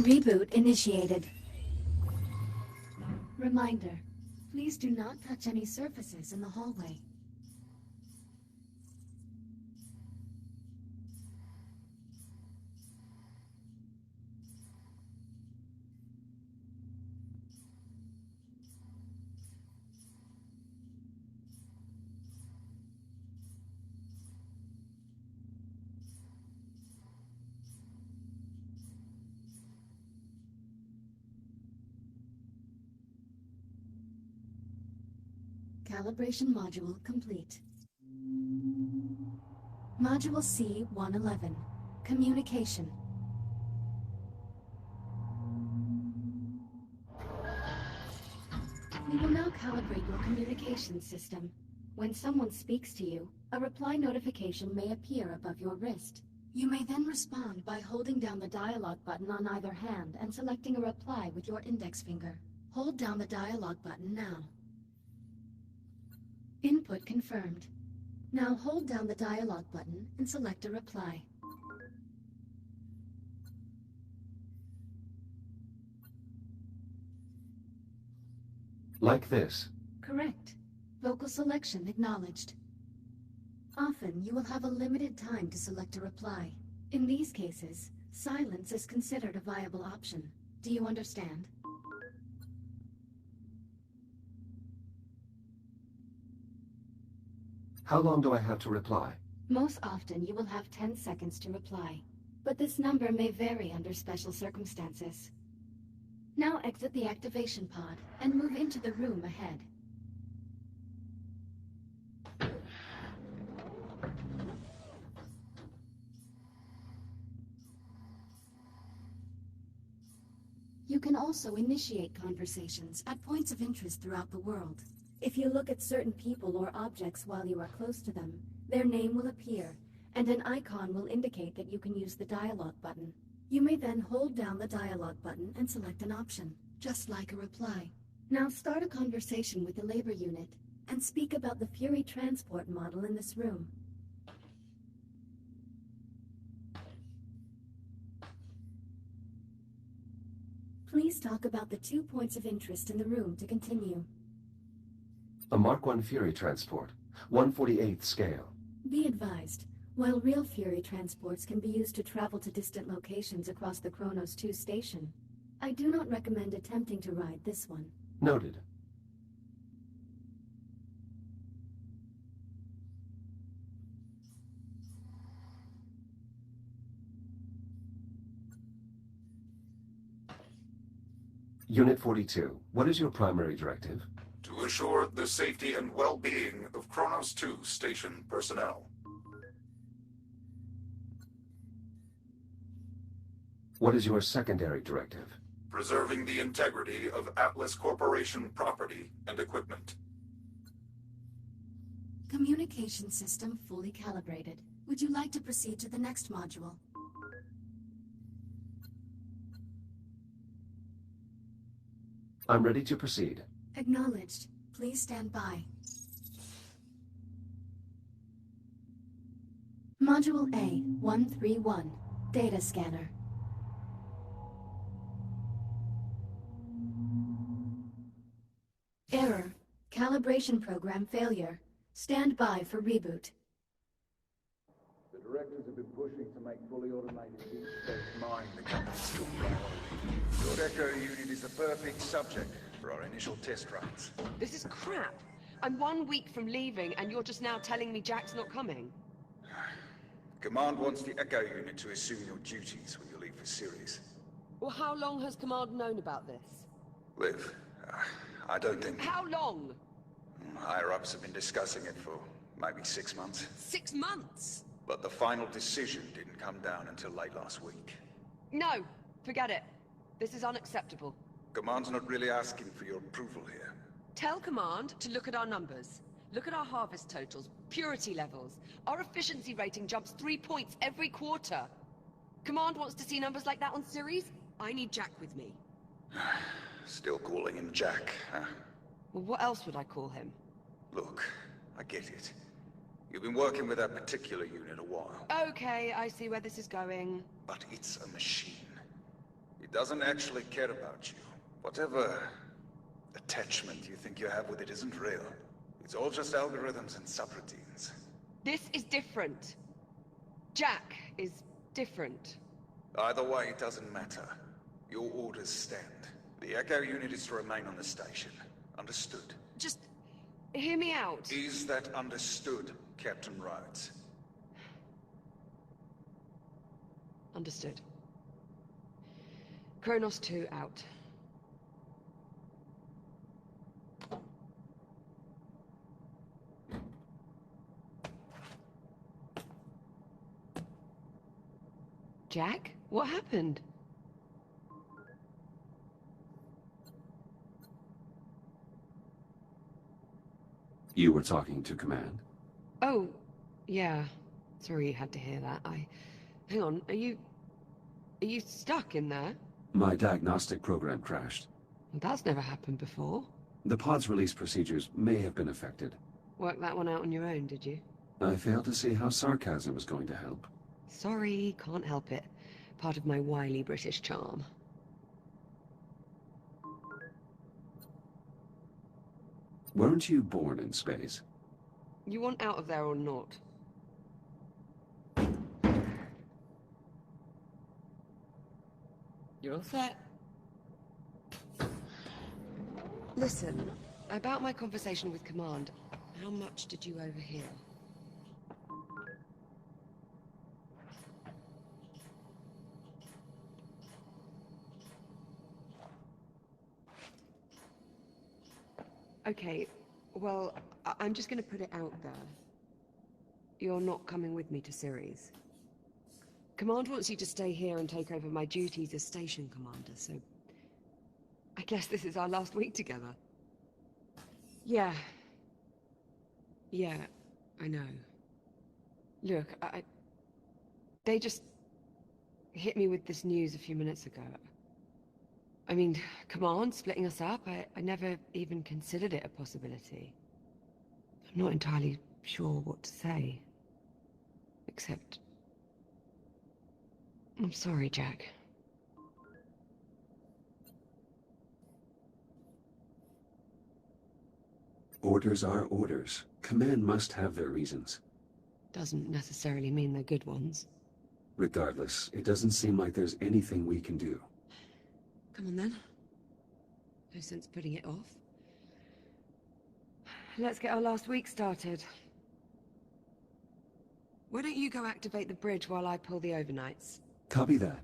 Reboot initiated. Reminder, please do not touch any surfaces in the hallway. Calibration module complete. Module C-111. Communication. We will now calibrate your communication system. When someone speaks to you, a reply notification may appear above your wrist. You may then respond by holding down the dialogue button on either hand and selecting a reply with your index finger. Hold down the dialogue button now. Input confirmed. Now hold down the dialogue button and select a reply. Like this. Correct. Vocal selection acknowledged. Often, you will have a limited time to select a reply. In these cases, silence is considered a viable option. Do you understand? How long do I have to reply? Most often, you will have 10 seconds to reply. But this number may vary under special circumstances. Now exit the activation pod and move into the room ahead. You can also initiate conversations at points of interest throughout the world. If you look at certain people or objects while you are close to them, their name will appear, and an icon will indicate that you can use the dialogue button. You may then hold down the dialogue button and select an option, just like a reply. Now start a conversation with the labor unit, and speak about the Fury transport model in this room. Please talk about the 2 points of interest in the room to continue. A Mark I Fury transport, 1/48th scale. Be advised, while real Fury transports can be used to travel to distant locations across the Kronos 2 station, I do not recommend attempting to ride this one. Noted. Unit 42, what is your primary directive? To assure the safety and well-being of Kronos 2 station personnel. What is your secondary directive? Preserving the integrity of Atlas Corporation property and equipment. Communication system fully calibrated. Would you like to proceed to the next module? I'm ready to proceed. Acknowledged. Please stand by. Module A-131. Data scanner. Error. Calibration program failure. Stand by for reboot. The directors have been pushing to make fully automated deep space mining become a still priority. Your Echo unit is the perfect subject for our initial test runs. This is crap. I'm 1 week from leaving, and you're just now telling me Jack's not coming. Command wants the Echo unit to assume your duties when you leave for Sirius. Well, how long has Command known about this? Liv, I don't think... How long? Higher-ups have been discussing it for maybe 6 months. 6 months? But the final decision didn't come down until late last week. No, forget it. This is unacceptable. Command's not really asking for your approval here. Tell Command to look at our numbers. Look at our harvest totals, purity levels. Our efficiency rating jumps 3 points every quarter. Command wants to see numbers like that on Ceres? I need Jack with me. Still calling him Jack, huh? Well, what else would I call him? Look, I get it. You've been working with that particular unit a while. Okay, I see where this is going. But it's a machine. It It doesn't actually care about you. Whatever attachment you think you have with it isn't real. It's all just algorithms and subroutines. This is different. Jack is different. Either way, it doesn't matter. Your orders stand. The Echo unit is to remain on the station. Understood? Just hear me out. Is that understood, Captain Rhodes? Understood. Kronos 2 out. Jack? What happened? You were talking to Command? Oh, yeah. Sorry you had to hear that. Hang on, are you stuck in there? My diagnostic program crashed. That's never happened before. The pod's release procedures may have been affected. Worked that one out on your own, did you? I failed to see how sarcasm was going to help. Sorry, can't help it. Part of my wily British charm. Weren't you born in space? You want out of there or not? You're all set. Listen, about my conversation with Command, how much did you overhear? Okay, well, I'm just gonna put it out there. You're not coming with me to Ceres. Command wants you to stay here and take over my duties as station commander, so... I guess this is our last week together. Yeah. Yeah, I know. Look, they just hit me with this news a few minutes ago. I mean, Command splitting us up, I never even considered it a possibility. I'm not entirely sure what to say. Except... I'm sorry, Jack. Orders are orders. Command must have their reasons. Doesn't necessarily mean they're good ones. Regardless, it doesn't seem like there's anything we can do. Come on then. No sense putting it off. Let's get our last week started. Why don't you go activate the bridge while I pull the overnights? Copy that.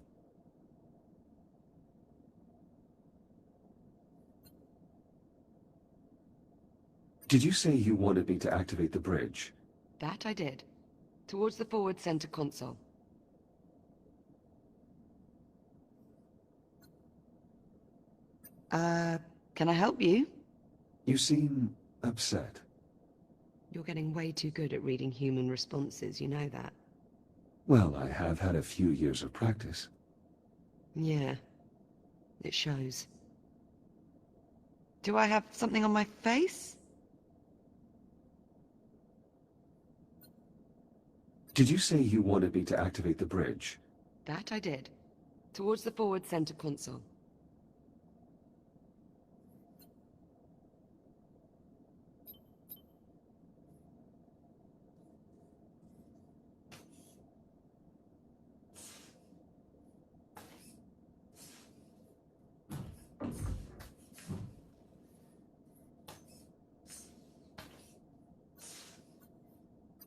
Did you say you wanted me to activate the bridge? That I did. Towards the forward center console. Can I help you? You seem upset. You're getting way too good at reading human responses, you know that. Well, I have had a few years of practice. Yeah. It shows. Do I have something on my face? Did you say you wanted me to activate the bridge? That I did. Towards the forward center console.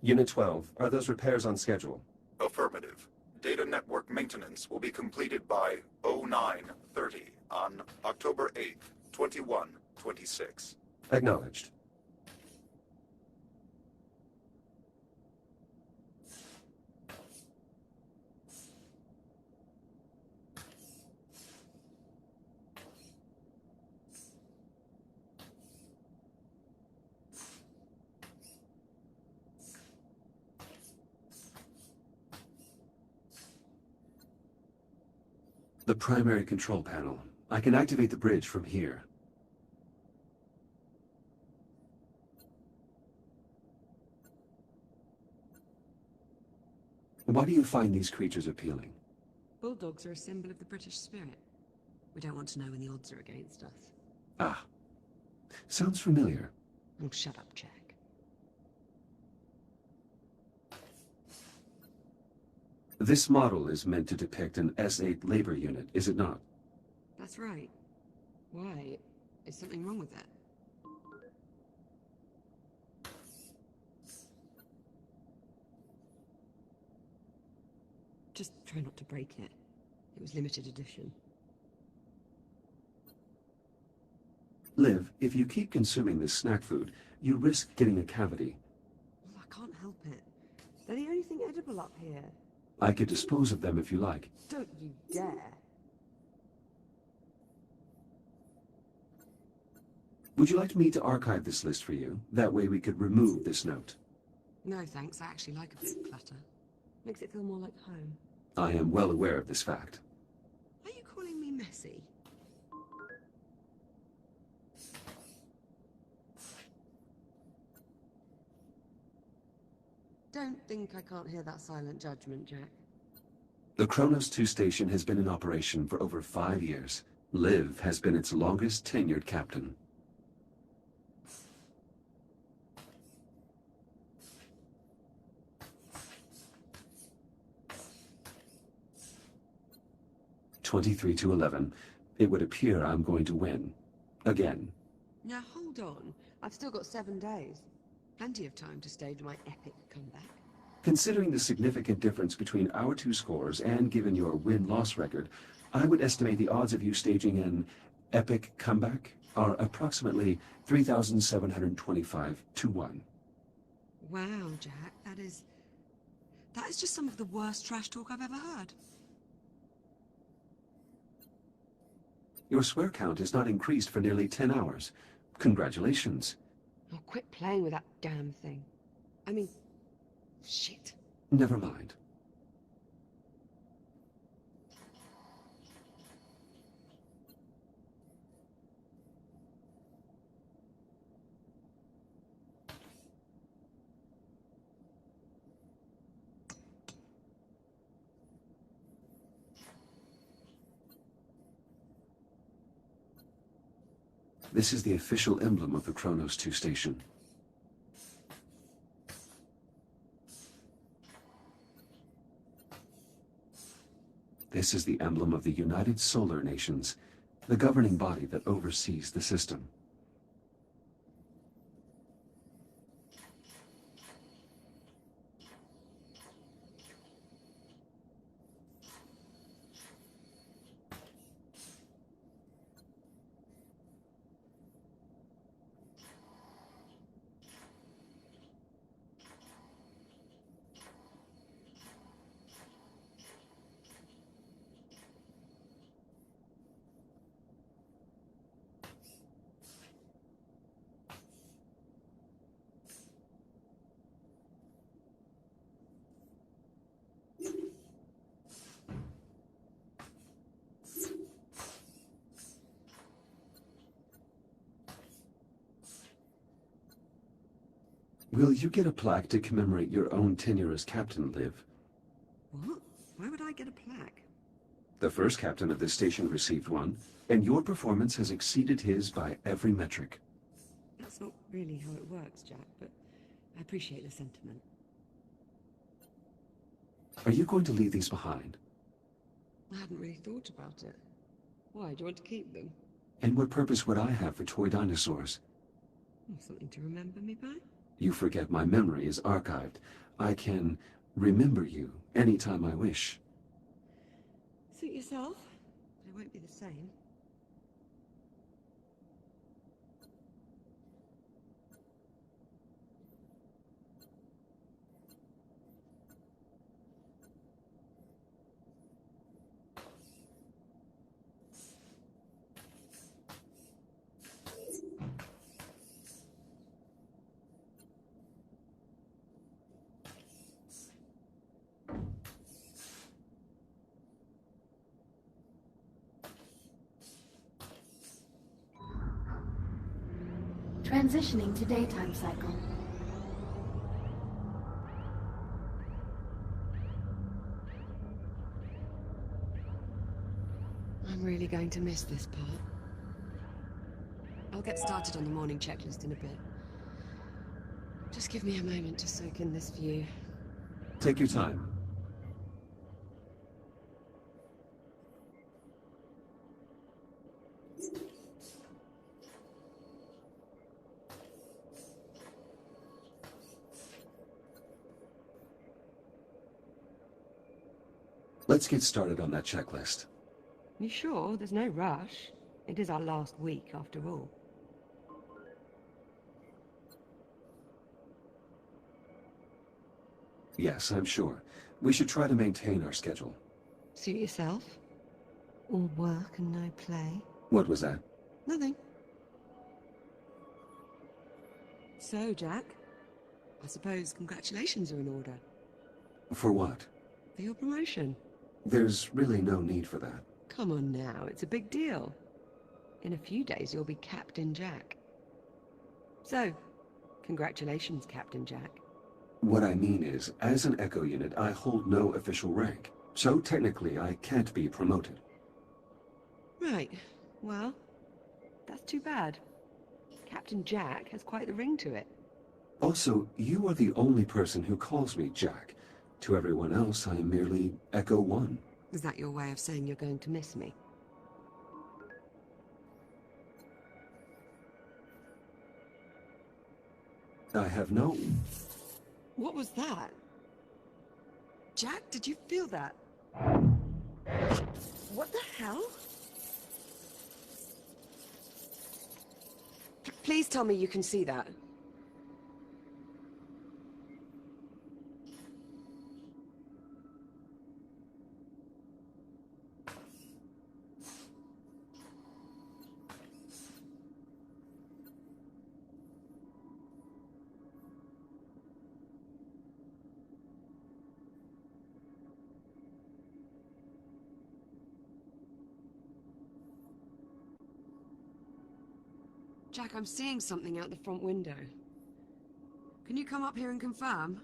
Unit 12, are those repairs on schedule? Affirmative. Data network maintenance will be completed by 09:30 on October 8th, 2126. Acknowledged. The primary control panel. I can activate the bridge from here. Why do you find these creatures appealing? Bulldogs are a symbol of the British spirit. We don't want to know when the odds are against us. Ah. Sounds familiar. Oh, shut up, Jack. This model is meant to depict an S8 labor unit, is it not? That's right. Why? Is something wrong with it? Just try not to break it. It was limited edition. Liv, if you keep consuming this snack food, you risk getting a cavity. Well, I can't help it. They're the only thing edible up here. I could dispose of them if you like. Don't you dare. Would you like me to archive this list for you? That way we could remove this note. No, thanks. I actually like a bit of clutter. Makes it feel more like home. I am well aware of this fact. Are you calling me messy? Don't think I can't hear that silent judgment, Jack. The Kronos 2 station has been in operation for over 5 years. Liv has been its longest tenured captain. (23-11). It would appear I'm going to win. Again. Now hold on. I've still got 7 days. Plenty of time to stage my epic comeback. Considering the significant difference between our two scores and given your win-loss record, I would estimate the odds of you staging an epic comeback are approximately 3,725 to 1. Wow, Jack, that is just some of the worst trash talk I've ever heard. Your swear count has not increased for nearly 10 hours. Congratulations. Oh, quit playing with that damn thing. I mean, shit. Never mind. This is the official emblem of the Kronos 2 station. This is the emblem of the United Solar Nations, the governing body that oversees the system. Will you get a plaque to commemorate your own tenure as captain, Liv? What? Why would I get a plaque? The first captain of this station received one, and your performance has exceeded his by every metric. That's not really how it works, Jack, but I appreciate the sentiment. Are you going to leave these behind? I hadn't really thought about it. Why, do you want to keep them? And what purpose would I have for toy dinosaurs? Something to remember me by? You forget my memory is archived. I can remember you anytime I wish. Suit yourself. But it won't be the same. Transitioning to daytime cycle. I'm really you're going to miss this part. I'll get started on the morning checklist in a bit. Just give me a moment to soak in this view. Take your time. Let's get started on that checklist. You sure? There's no rush. It is our last week, after all. Yes, I'm sure. We should try to maintain our schedule. Suit yourself? All work and no play? What was that? Nothing. So, Jack, I suppose congratulations are in order. For what? For your promotion. There's really no need for that. Come on now, it's a big deal. In a few days you'll be Captain Jack. So, congratulations, Captain Jack. What I mean is, as an Echo unit, I hold no official rank. So technically, I can't be promoted. Right. Well, that's too bad. Captain Jack has quite the ring to it. Also, you are the only person who calls me Jack. To everyone else, I am merely Echo 1. Is that your way of saying you're going to miss me? I have no... What was that? Jack, did you feel that? What the hell? Please tell me you can see that. Jack, I'm seeing something out the front window. Can you come up here and confirm?